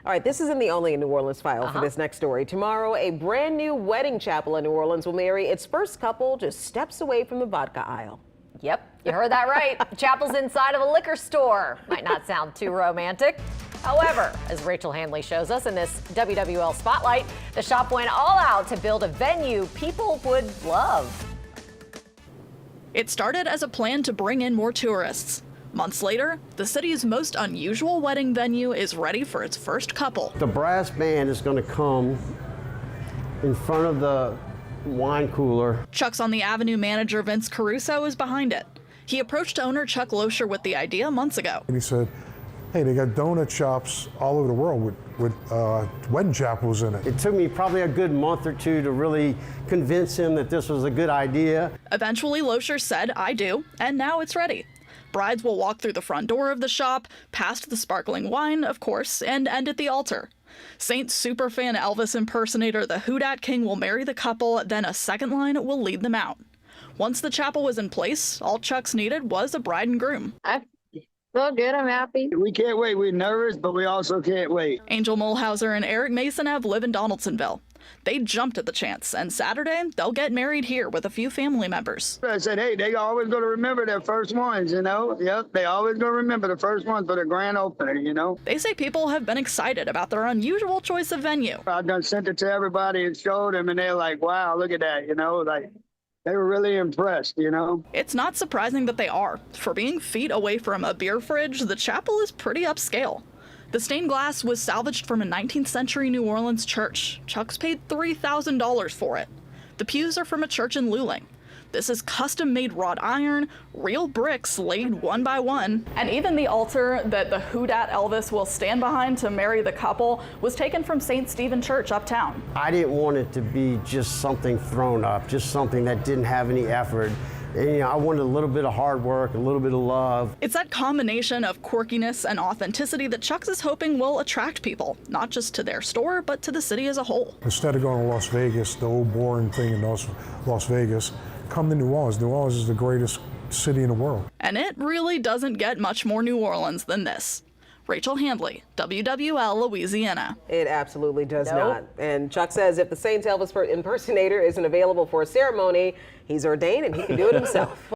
All right, this isn't the only New Orleans file for this next story. Tomorrow, a brand new wedding chapel in New Orleans will marry its first couple just steps away from the vodka aisle. Yep, you heard that right. The chapel's inside of a liquor store. Might not sound too romantic. However, as Rachel Handley shows us in this WWL Spotlight, the shop went all out to build a venue people would love. It started as a plan to bring in more tourists. Months later, the city's most unusual wedding venue is ready for its first couple. The brass band is going to come in front of the wine cooler. Chuck's on the Avenue manager Vince Caruso is behind it. He approached owner Chuck Loescher with the idea months ago. And he said, hey, they got donut shops all over the world with wedding chapels in it. It took me probably a good month or two to really convince him that this was a good idea. Eventually, Loescher said, I do, and now it's ready. Brides will walk through the front door of the shop, past the sparkling wine, of course, and end at the altar. Saints superfan Elvis impersonator the Who Dat King will marry the couple, then a second line will lead them out. Once the chapel was in place, all Chuck's needed was a bride and groom. I feel good. I'm happy. We can't wait. We're nervous, but we also can't wait. Angel Mulhauser and Eric Masonev live in Donaldsonville. They jumped at the chance, and Saturday, they'll get married here with a few family members. I said, hey, they always going to remember their first ones, you know? Yep, they always going to remember the first ones for the grand opening, you know? They say people have been excited about their unusual choice of venue. I've done sent it to everybody and showed them, and they're like, wow, look at that, you know? Like, they were really impressed, you know? It's not surprising that they are. For being feet away from a beer fridge, the chapel is pretty upscale. The stained glass was salvaged from a 19th century New Orleans church. Chuck's paid $3,000 for it. The pews are from a church in Luling. This is custom-made wrought iron, real bricks laid one by one. And even the altar that the Who Dat Elvis will stand behind to marry the couple was taken from St. Stephen Church uptown. I didn't want it to be just something thrown up, just something that didn't have any effort. And, you know, I wanted a little bit of hard work, a little bit of love. It's that combination of quirkiness and authenticity that Chuck's is hoping will attract people, not just to their store, but to the city as a whole. Instead of going to Las Vegas, the old boring thing in Las Vegas, come to New Orleans. New Orleans is the greatest city in the world. And it really doesn't get much more New Orleans than this. Rachel Handley, WWL, Louisiana. It absolutely does not. And Chuck says if the Saints Elvis impersonator isn't available for a ceremony, he's ordained and he can do it himself.